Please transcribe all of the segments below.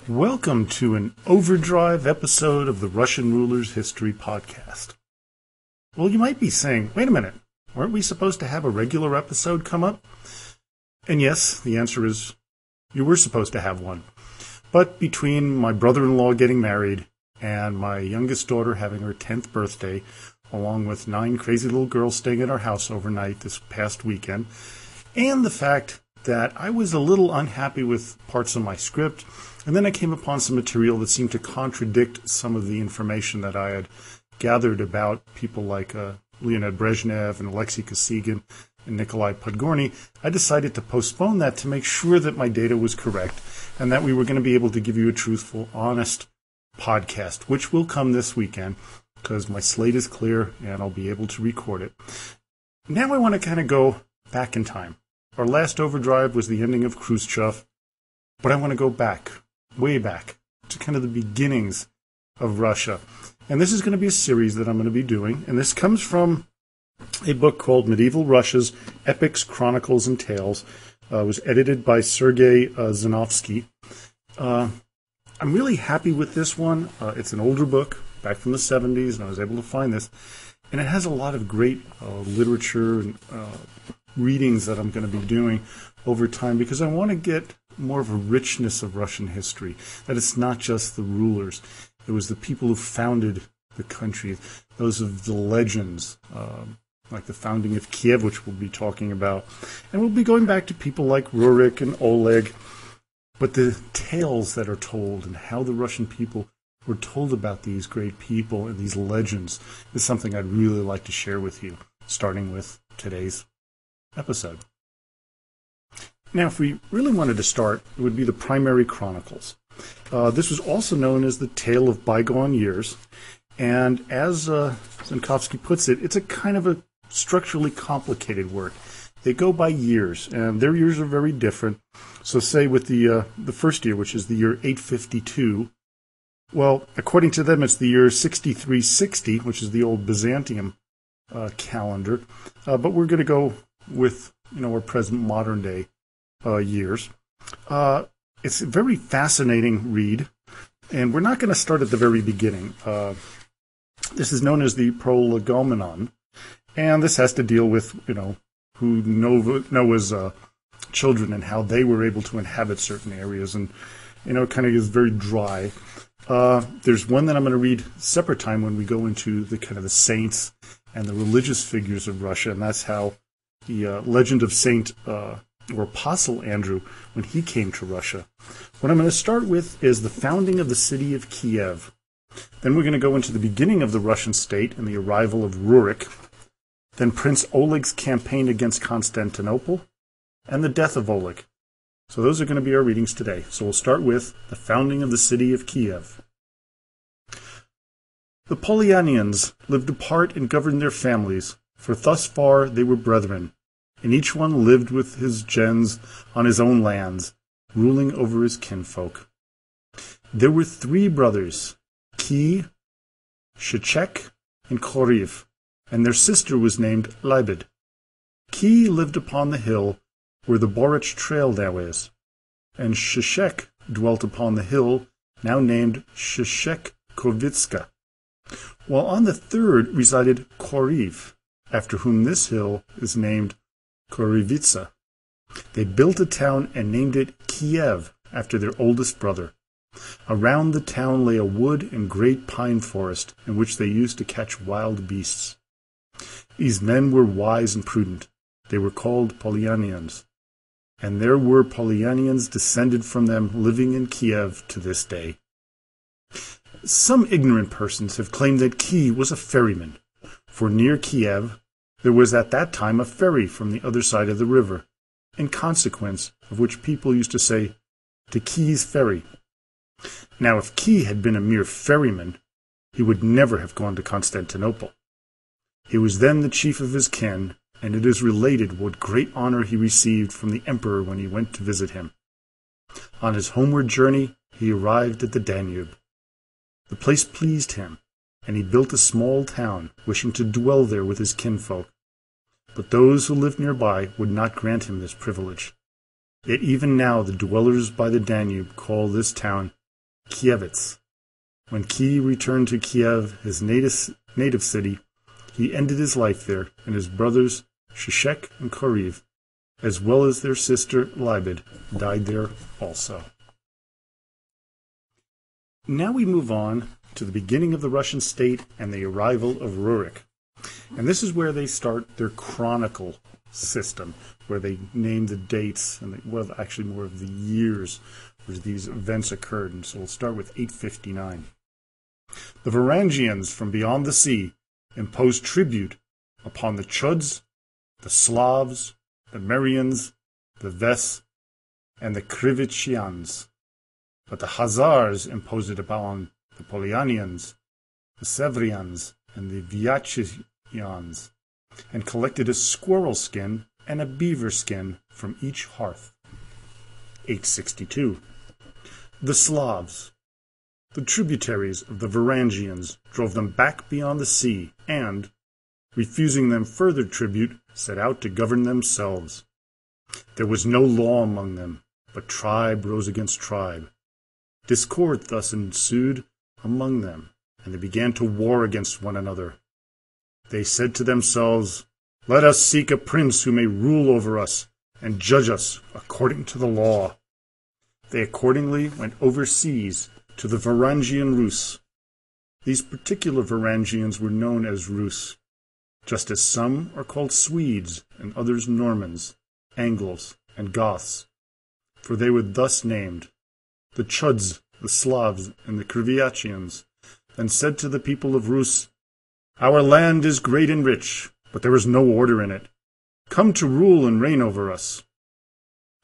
Welcome to an Overdrive episode of the Russian Rulers History Podcast. Well, you might be saying, wait a minute, weren't we supposed to have a regular episode come up? And yes, the answer is, you were supposed to have one. But between my brother-in-law getting married and my youngest daughter having her 10th birthday, along with 9 crazy little girls staying at our house overnight this past weekend, and the fact that I was a little unhappy with parts of my script, and then I came upon some material that seemed to contradict some of the information that I had gathered about people like Leonid Brezhnev and Alexei Kosygin and Nikolai Podgorny. I decided to postpone that to make sure that my data was correct and that we were going to be able to give you a truthful, honest podcast, which will come this weekend because my slate is clear and I'll be able to record it. Now I want to kind of go back in time. Our last Overdrive was the ending of Khrushchev, but I want to go back, way back, to kind of the beginnings of Russia. And this is going to be a series that I'm going to be doing, and this comes from a book called Medieval Russia's Epics, Chronicles, and Tales. It was edited by Sergei Zinovsky. I'm really happy with this one. It's an older book, back from the 70s, and I was able to find this. And it has a lot of great literature and readings that I'm going to be doing over time because I want to get more of a richness of Russian history, that it's not just the rulers. It was the people who founded the country, those of the legends, like the founding of Kiev, which we'll be talking about. And we'll be going back to people like Rurik and Oleg. But the tales that are told and how the Russian people were told about these great people and these legends is something I'd really like to share with you, starting with today's episode. Now, if we really wanted to start, it would be the primary Chronicles. This was also known as the Tale of Bygone Years, and as Zinovsky puts it, it's a kind of a structurally complicated work. They go by years, and their years are very different. So say with the first year, which is the year 852, well, according to them, it's the year 6360, which is the old Byzantium calendar, but we're going to go with our present modern day years. It's a very fascinating read, and we're not going to start at the very beginning. This is known as the Prolegomenon, and this has to deal with who Noah's children and how they were able to inhabit certain areas, and it kind of is very dry. There's one that I'm going to read separate time when we go into the kind of the saints and the religious figures of Russia, and that's how the legend of Saint or Apostle Andrew, when he came to Russia. What I'm going to start with is the founding of the city of Kiev. Then we're going to go into the beginning of the Russian state and the arrival of Rurik. Then Prince Oleg's campaign against Constantinople and the death of Oleg. So those are going to be our readings today. So we'll start with the founding of the city of Kiev. The Polyanians lived apart and governed their families, for thus far they were brethren, and each one lived with his gens on his own lands, ruling over his kinfolk. There were 3 brothers, Ki, Shechek, and Khoriv, and their sister was named Libed. Ki lived upon the hill where the Borich Trail now is, and Sheshek dwelt upon the hill now named Sheshek-Kovitska, while on the third resided Khoriv, after whom this hill is named Korivitsa. They built a town and named it Kiev after their oldest brother. Around the town lay a wood and great pine forest in which they used to catch wild beasts. These men were wise and prudent. They were called Polyanians, and there were Polyanians descended from them living in Kiev to this day. Some ignorant persons have claimed that Ki was a ferryman, for near Kiev there was at that time a ferry from the other side of the river, in consequence of which people used to say, to Ki's ferry. Now if Ki had been a mere ferryman, he would never have gone to Constantinople. He was then the chief of his kin, and it is related what great honor he received from the emperor when he went to visit him. On his homeward journey, he arrived at the Danube. The place pleased him, and he built a small town, wishing to dwell there with his kinfolk. But those who lived nearby would not grant him this privilege. Yet even now the dwellers by the Danube call this town Kievitz. When Ki returned to Kiev, his native city, he ended his life there, and his brothers Shishak and Koriv, as well as their sister Libed, died there also. Now we move on to the beginning of the Russian state and the arrival of Rurik. And this is where they start their chronicle system, where they name the dates and actually more of the years where these events occurred. And so we'll start with 859. The Varangians from beyond the sea imposed tribute upon the Chuds, the Slavs, the Merians, the Ves, and the Krivichians. But the Khazars imposed it upon the Polyanians, the Sevrians, and the Vyacheslavians, and collected a squirrel skin and a beaver skin from each hearth. 862. The Slavs, the tributaries of the Varangians, drove them back beyond the sea and, refusing them further tribute, set out to govern themselves. There was no law among them, but tribe rose against tribe. Discord thus ensued among them, and they began to war against one another. They said to themselves, "Let us seek a prince who may rule over us and judge us according to the law." They accordingly went overseas to the Varangian Rus. These particular Varangians were known as Rus, just as some are called Swedes and others Normans, Angles, and Goths, for they were thus named. The Chuds, the Slavs, and the Kriviachians then said to the people of Rus, "Our land is great and rich, but there is no order in it. Come to rule and reign over us."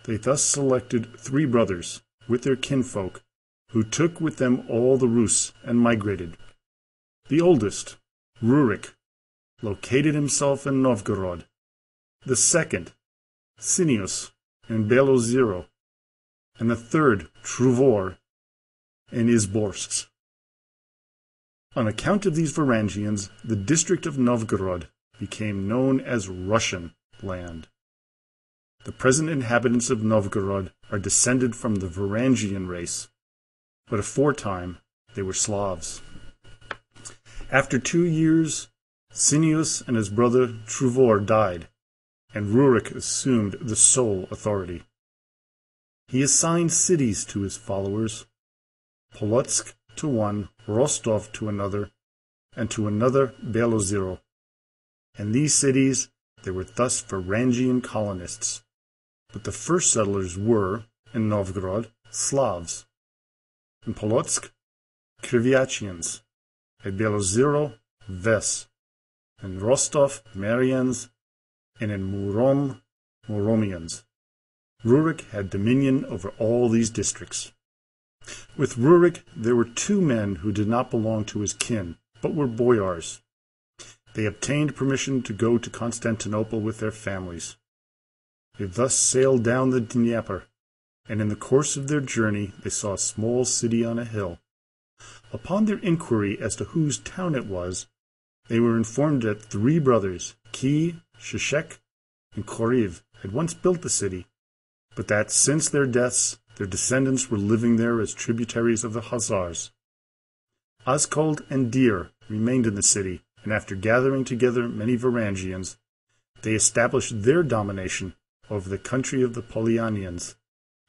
They thus selected 3 brothers, with their kinfolk, who took with them all the Rus and migrated. The oldest, Rurik, located himself in Novgorod. The second, Sinius, in Belozero, and the third, Truvor, in Izborsk. On account of these Varangians, the district of Novgorod became known as Russian land. The present inhabitants of Novgorod are descended from the Varangian race, but aforetime they were Slavs. After 2 years, Sinius and his brother Truvor died, and Rurik assumed the sole authority. He assigned cities to his followers, Polotsk to one, Rostov to another, and to another Belozero. In these cities there were thus Varangian colonists, but the first settlers were, in Novgorod, Slavs, in Polotsk, Kriviachians, at Belozero, Ves, in Rostov, Merians, and in Murom, Muromians. Rurik had dominion over all these districts. With Rurik there were 2 men who did not belong to his kin, but were boyars. They obtained permission to go to Constantinople with their families. They thus sailed down the Dnieper, and in the course of their journey they saw a small city on a hill. Upon their inquiry as to whose town it was, they were informed that 3 brothers, Ki, Shishak, and Koriv, had once built the city, but that since their deaths their descendants were living there as tributaries of the Khazars. Askold and Dir remained in the city, and after gathering together many Varangians, they established their domination over the country of the Polyanians,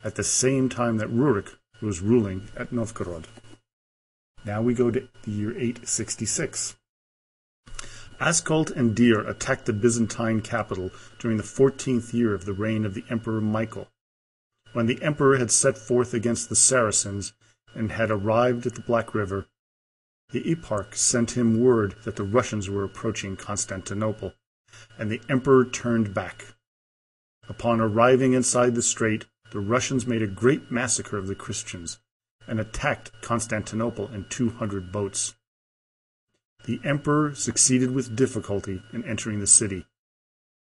at the same time that Rurik was ruling at Novgorod. Now we go to the year 866. Askold and Dir attacked the Byzantine capital during the 14th year of the reign of the Emperor Michael. When the emperor had set forth against the Saracens and had arrived at the Black River, the eparch sent him word that the Russians were approaching Constantinople, and the emperor turned back. Upon arriving inside the strait, the Russians made a great massacre of the Christians and attacked Constantinople in 200 boats. The emperor succeeded with difficulty in entering the city.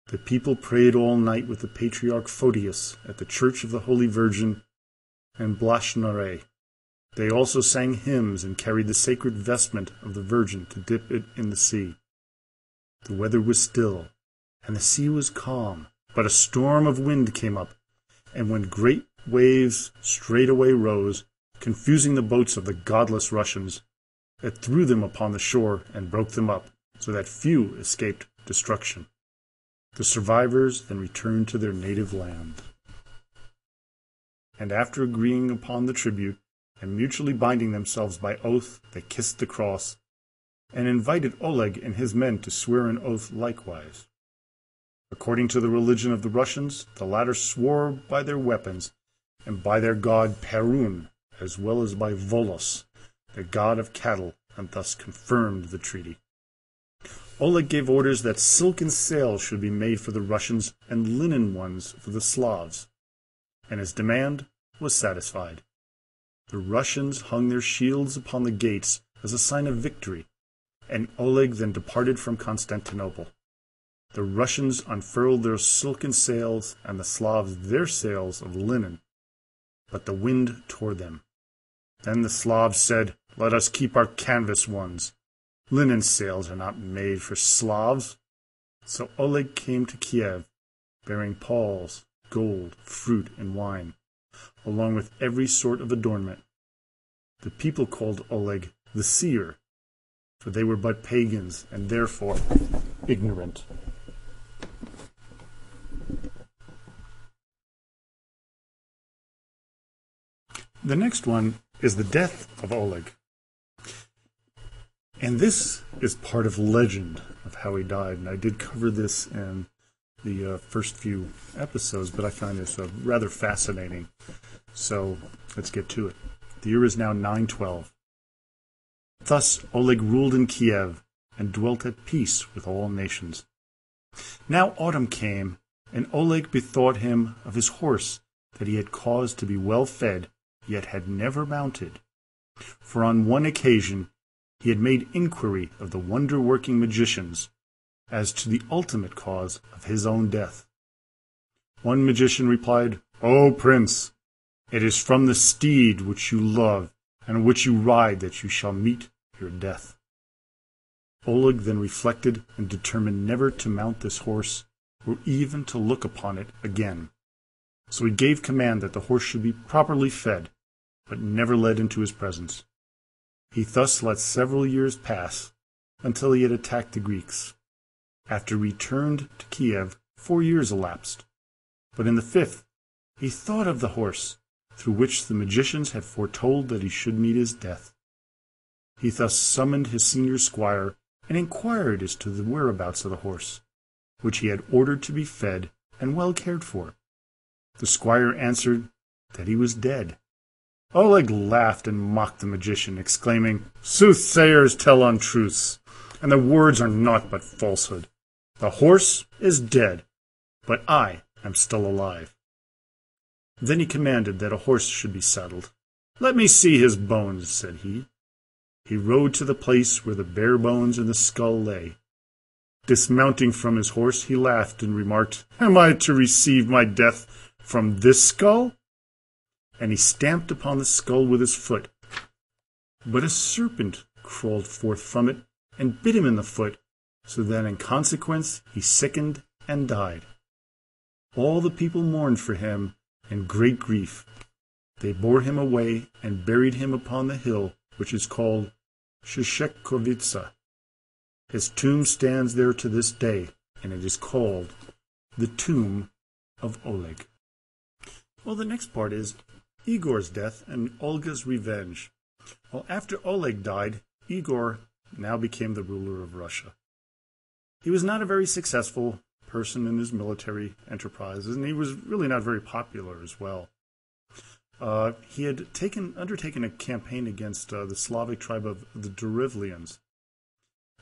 The people prayed all night with the patriarch Photius at the Church of the Holy Virgin and Blashnare. They also sang hymns and carried the sacred vestment of the Virgin to dip it in the sea. The weather was still, and the sea was calm, but a storm of wind came up, and when great waves straightway rose, confusing the boats of the godless Russians. It threw them upon the shore and broke them up, so that few escaped destruction. The survivors then returned to their native land. And after agreeing upon the tribute, and mutually binding themselves by oath, they kissed the cross, and invited Oleg and his men to swear an oath likewise. According to the religion of the Russians, the latter swore by their weapons, and by their god Perun, as well as by Volos, the god of cattle, and thus confirmed the treaty. Oleg gave orders that silken sails should be made for the Russians and linen ones for the Slavs, and his demand was satisfied. The Russians hung their shields upon the gates as a sign of victory, and Oleg then departed from Constantinople. The Russians unfurled their silken sails, and the Slavs their sails of linen, but the wind tore them. Then the Slavs said, "Let us keep our canvas ones. Linen sails are not made for Slavs." So Oleg came to Kiev, bearing palls, gold, fruit, and wine, along with every sort of adornment. The people called Oleg the Seer, for they were but pagans, and therefore ignorant. The next one is the death of Oleg. And this is part of legend of how he died. And I did cover this in the first few episodes, but I find this rather fascinating. So let's get to it. The year is now 912. Thus Oleg ruled in Kiev and dwelt at peace with all nations. Now autumn came, and Oleg bethought him of his horse that he had caused to be well fed, yet had never mounted. For on one occasion he had made inquiry of the wonder-working magicians as to the ultimate cause of his own death. One magician replied, "O prince, it is from the steed which you love and which you ride that you shall meet your death." Oleg then reflected and determined never to mount this horse or even to look upon it again. So he gave command that the horse should be properly fed, but never led into his presence. He thus let several years pass until he had attacked the Greeks. After he returned to Kiev, 4 years elapsed, but in the 5th he thought of the horse, through which the magicians had foretold that he should meet his death. He thus summoned his senior squire and inquired as to the whereabouts of the horse, which he had ordered to be fed and well cared for. The squire answered that he was dead. Oleg laughed and mocked the magician, exclaiming, "Soothsayers tell untruths, and their words are naught but falsehood. The horse is dead, but I am still alive." Then he commanded that a horse should be saddled. "Let me see his bones," said he. He rode to the place where the bare bones and the skull lay. Dismounting from his horse, he laughed and remarked, "Am I to receive my death from this skull?" And he stamped upon the skull with his foot. But a serpent crawled forth from it and bit him in the foot, so that in consequence he sickened and died. All the people mourned for him in great grief. They bore him away and buried him upon the hill which is called Shishekhovitsa. His tomb stands there to this day, and it is called the Tomb of Oleg. Well, the next part is Igor's death and Olga's revenge. Well, after Oleg died, Igor now became the ruler of Russia. He was not a very successful person in his military enterprises, and he was really not very popular as well. He had undertaken a campaign against the Slavic tribe of the Derivlians,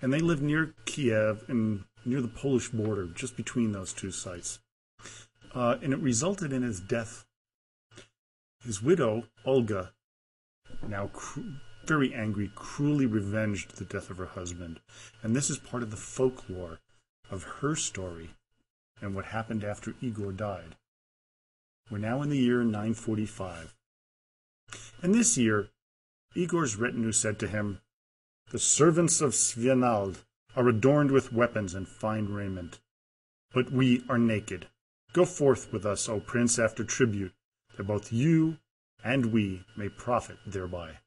and they lived near Kiev and near the Polish border, just between those two sites. And it resulted in his death. His widow, Olga, now very angry, cruelly revenged the death of her husband. And this is part of the folklore of her story and what happened after Igor died. We're now in the year 945. And this year, Igor's retinue said to him, "The servants of Svenald are adorned with weapons and fine raiment, but we are naked. Go forth with us, O prince, after tribute, that both you and we may profit thereby."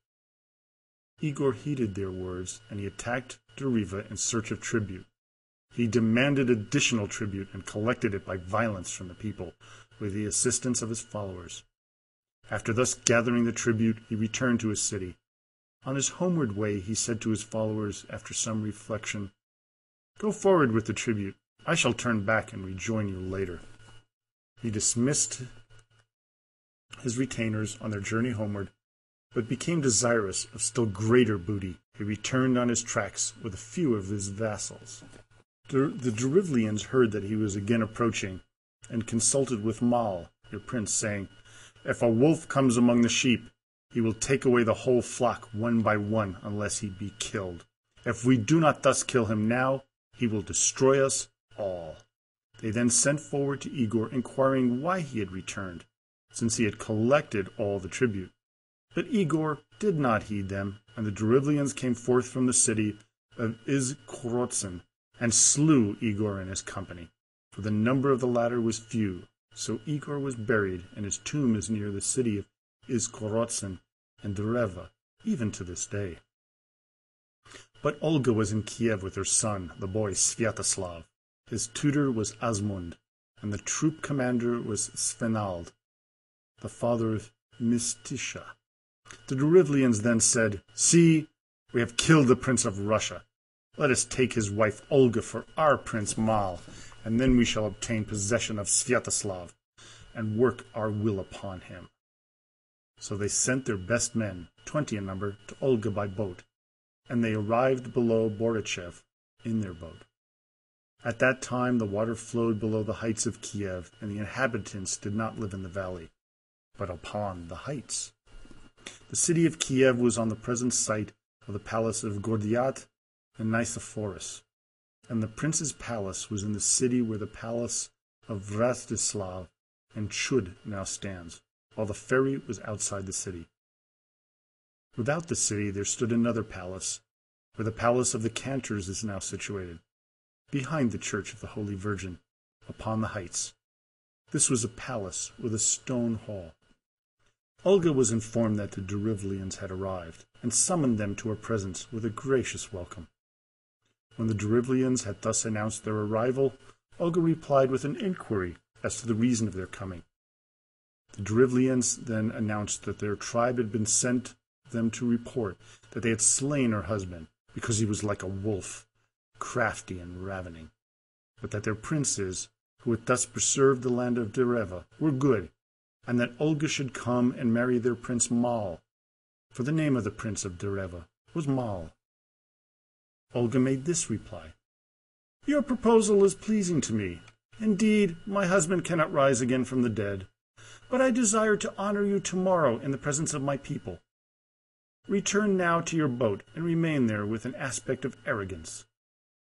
Igor heeded their words, and he attacked Deriva in search of tribute. He demanded additional tribute and collected it by violence from the people, with the assistance of his followers. After thus gathering the tribute, he returned to his city. On his homeward way, he said to his followers, after some reflection, "Go forward with the tribute. I shall turn back and rejoin you later." He dismissed his retainers on their journey homeward, but became desirous of still greater booty. He returned on his tracks with a few of his vassals. The Derivlians heard that he was again approaching, and consulted with Mal, their prince, saying, "If a wolf comes among the sheep, he will take away the whole flock one by one, unless he be killed. If we do not thus kill him now, he will destroy us all." They then sent forward to Igor, inquiring why he had returned, since he had collected all the tribute. But Igor did not heed them, and the Derivlians came forth from the city of Izkorodzin, and slew Igor and his company, for the number of the latter was few. So Igor was buried, and his tomb is near the city of Izkorodzin and Dereva, even to this day. But Olga was in Kiev with her son, the boy Sviatoslav. His tutor was Asmund, and the troop commander was Svenald, the father of Mistisha. The Derivlians then said, "See, we have killed the prince of Russia. Let us take his wife Olga for our prince Mal, and then we shall obtain possession of Sviatoslav, and work our will upon him." So they sent their best men, 20 in number, to Olga by boat, and they arrived below Borichev in their boat. At that time the water flowed below the heights of Kiev, and the inhabitants did not live in the valley, but upon the heights. The city of Kiev was on the present site of the palace of Gordiat and Nicephorus, and the prince's palace was in the city where the palace of Rastislav and Chud now stands, while the ferry was outside the city. Without the city there stood another palace, where the palace of the cantors is now situated, behind the church of the Holy Virgin, upon the heights. This was a palace with a stone hall. Olga was informed that the Derivlians had arrived, and summoned them to her presence with a gracious welcome. When the Derivlians had thus announced their arrival, Olga replied with an inquiry as to the reason of their coming. The Derivlians then announced that their tribe had been sent them to report that they had slain her husband, because he was like a wolf, crafty and ravening, but that their princes, who had thus preserved the land of Dereva, were good, and that Olga should come and marry their prince Mal, for the name of the prince of Dereva was Mal. Olga made this reply: "Your proposal is pleasing to me. Indeed, my husband cannot rise again from the dead, but I desire to honor you tomorrow in the presence of my people. Return now to your boat, and remain there with an aspect of arrogance.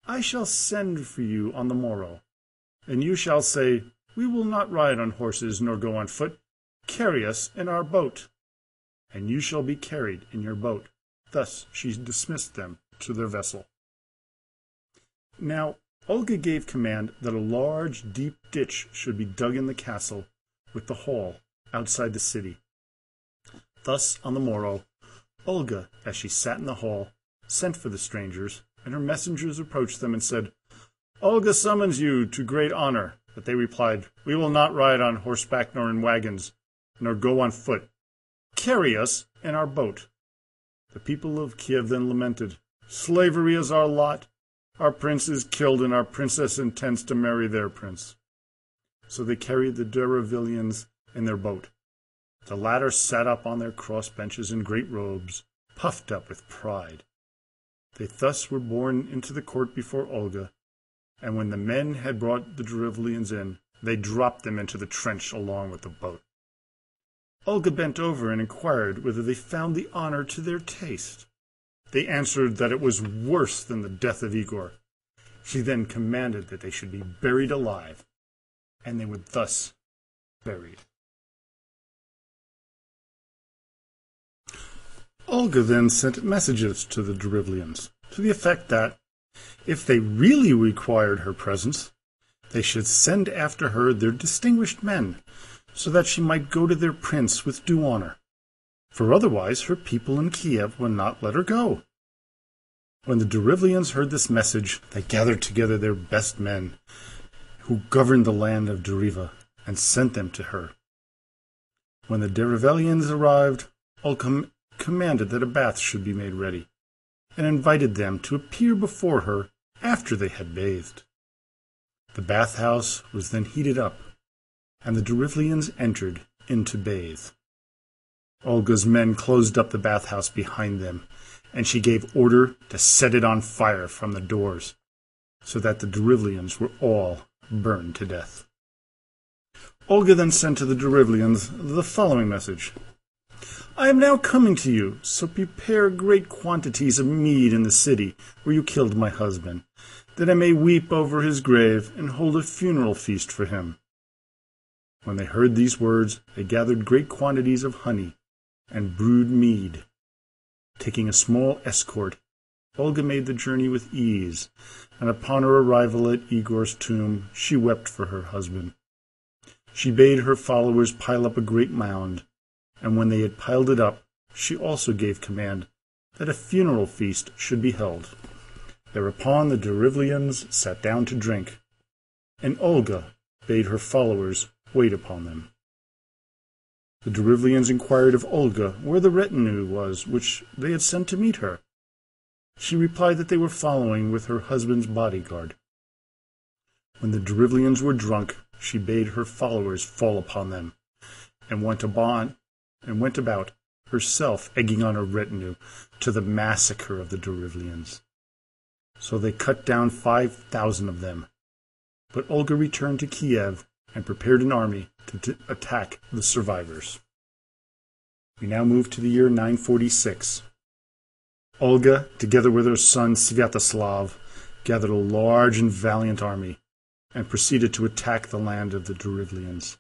I shall send for you on the morrow, and you shall say, 'We will not ride on horses nor go on foot. Carry us in our boat.' And you shall be carried in your boat." Thus she dismissed them to their vessel. Now Olga gave command that a large, deep ditch should be dug in the castle with the hall outside the city. Thus on the morrow, Olga, as she sat in the hall, sent for the strangers, and her messengers approached them and said, "Olga summons you to great honor." But they replied, "We will not ride on horseback nor in wagons, nor go on foot. Carry us in our boat." The people of Kiev then lamented, "Slavery is our lot. Our prince is killed, and our princess intends to marry their prince." So they carried the Derivlians in their boat. The latter sat up on their cross benches in great robes, puffed up with pride. They thus were borne into the court before Olga, and when the men had brought the Derivlians in, they dropped them into the trench along with the boat. Olga bent over and inquired whether they found the honor to their taste. They answered that it was worse than the death of Igor. She then commanded that they should be buried alive, and they were thus buried. Olga then sent messages to the Derivlians, to the effect that, if they really required her presence, they should send after her their distinguished men, so that she might go to their prince with due honor. for otherwise her people in Kiev would not let her go. When the Derivlians heard this message, they gathered together their best men, who governed the land of Deriva, and sent them to her. When the Derivlians arrived, Olga commanded that a bath should be made ready, and invited them to appear before her after they had bathed. The bathhouse was then heated up, and the Derivlians entered in to bathe. Olga's men closed up the bathhouse behind them, and she gave order to set it on fire from the doors, so that the Derivlians were all burned to death. Olga then sent to the Derivlians the following message. I am now coming to you, so prepare great quantities of mead in the city where you killed my husband, that I may weep over his grave and hold a funeral feast for him. When they heard these words, they gathered great quantities of honey and brewed mead. Taking a small escort, Olga made the journey with ease, and upon her arrival at Igor's tomb, she wept for her husband. She bade her followers pile up a great mound, and when they had piled it up, she also gave command that a funeral feast should be held. Thereupon the Derivlians sat down to drink, and Olga bade her followers wait upon them. The Derivlians inquired of Olga where the retinue was which they had sent to meet her. She replied that they were following with her husband's bodyguard. When the Derivlians were drunk, she bade her followers fall upon them, and went about, herself egging on her retinue to the massacre of the Derivlians. So they cut down 5,000 of them. But Olga returned to Kiev and prepared an army to attack the survivors. We now move to the year 946. Olga, together with her son Sviatoslav, gathered a large and valiant army and proceeded to attack the land of the Derivlians.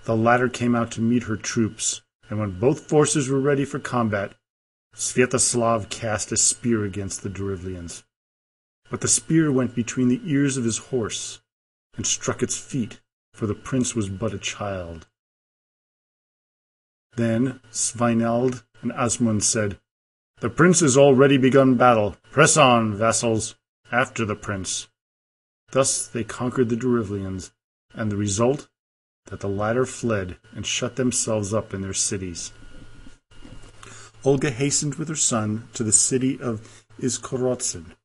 The latter came out to meet her troops, and when both forces were ready for combat, Sviatoslav cast a spear against the Derivlians. But the spear went between the ears of his horse and struck its feet, for the prince was but a child. Then Sveinald and Asmund said, The prince has already begun battle. Press on, vassals, after the prince. Thus they conquered the Derivlians, and the result, that the latter fled and shut themselves up in their cities. Olga hastened with her son to the city of Izkorodzin,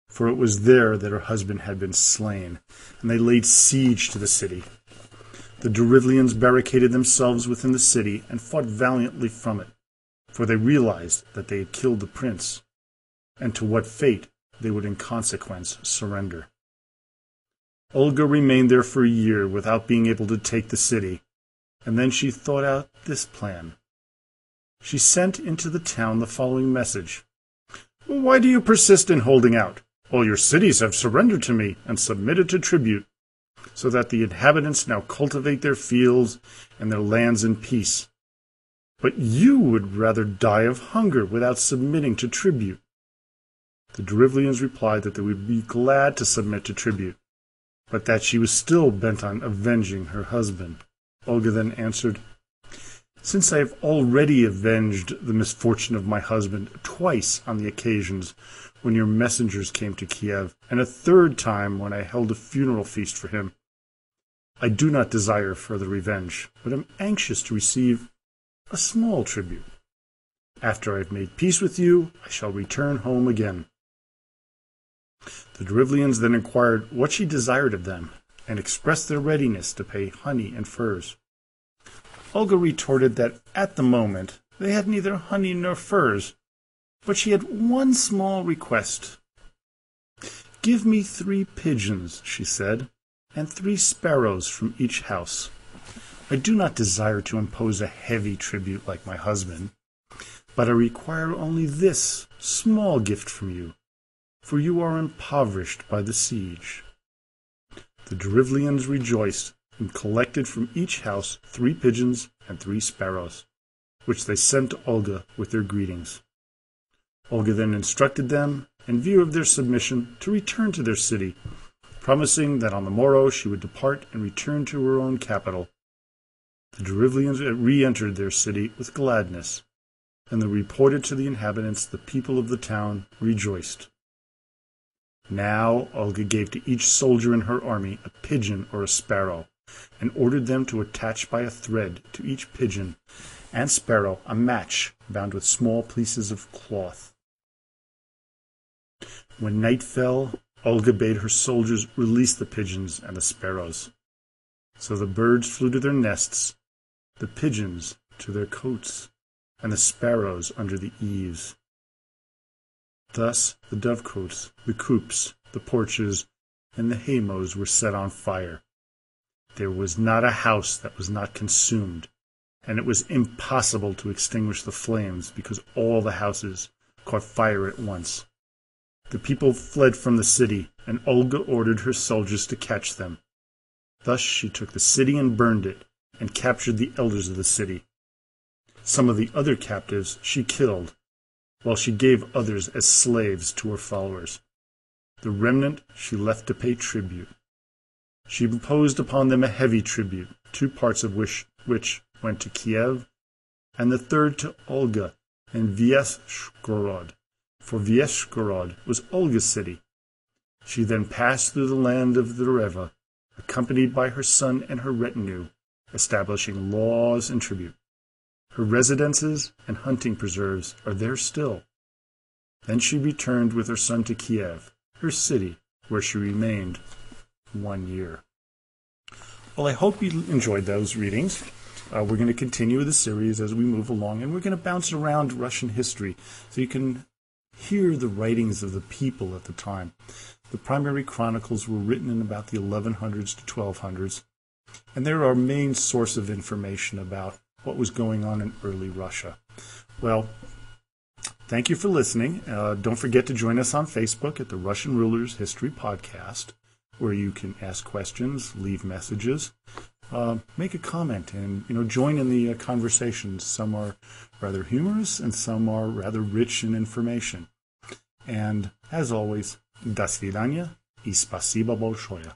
for it was there that her husband had been slain, and they laid siege to the city. The Derivlians barricaded themselves within the city and fought valiantly from it, for they realized that they had killed the prince, and to what fate they would in consequence surrender. Olga remained there for a year without being able to take the city, and then she thought out this plan. She sent into the town the following message. Why do you persist in holding out? All your cities have surrendered to me and submitted to tribute, so that the inhabitants now cultivate their fields and their lands in peace. But you would rather die of hunger without submitting to tribute. The Derivlians replied that they would be glad to submit to tribute, but that she was still bent on avenging her husband. Olga then answered, Since I have already avenged the misfortune of my husband twice on the occasions when your messengers came to Kiev, and a third time when I held a funeral feast for him, I do not desire further revenge, but am anxious to receive a small tribute. After I have made peace with you, I shall return home again. The Derivlians then inquired what she desired of them, and expressed their readiness to pay honey and furs. Olga retorted that at the moment they had neither honey nor furs, but she had one small request. Give me 3 pigeons, she said, and 3 sparrows from each house. I do not desire to impose a heavy tribute like my husband, but I require only this small gift from you, for you are impoverished by the siege. The Derivlians rejoiced and collected from each house 3 pigeons and 3 sparrows, which they sent to Olga with their greetings. Olga then instructed them, in view of their submission, to return to their city, promising that on the morrow she would depart and return to her own capital. The Drevlians re-entered their city with gladness, and they reported to the inhabitants the people of the town rejoiced. Now Olga gave to each soldier in her army a pigeon or a sparrow, and ordered them to attach by a thread to each pigeon and sparrow a match bound with small pieces of cloth. When night fell, Olga bade her soldiers release the pigeons and the sparrows. So the birds flew to their nests, the pigeons to their cotes, and the sparrows under the eaves. Thus the dovecotes, the coops, the porches, and the haymows were set on fire. There was not a house that was not consumed, and it was impossible to extinguish the flames because all the houses caught fire at once. The people fled from the city, and Olga ordered her soldiers to catch them. Thus she took the city and burned it, and captured the elders of the city. Some of the other captives she killed, while she gave others as slaves to her followers. The remnant she left to pay tribute. She imposed upon them a heavy tribute, 2 parts of which went to Kiev, and the third to Olga and Vyeshgorod, for Vyeshgorod was Olga's city. She then passed through the land of the Reva, accompanied by her son and her retinue, establishing laws and tribute. Her residences and hunting preserves are there still. Then she returned with her son to Kiev, her city, where she remained 1 year. Well, I hope you enjoyed those readings. We're going to continue the series as we move along, and we're going to bounce around Russian history so you can hear the writings of the people at the time. The primary chronicles were written in about the 1100s to 1200s, and they're our main source of information about what was going on in early Russia. Well, thank you for listening. Don't forget to join us on Facebook at the Russian Rulers History Podcast, where you can ask questions, leave messages, make a comment, and join in the conversations. Some are rather humorous, and some are rather rich in information. And as always, до свидания и спасибо большое.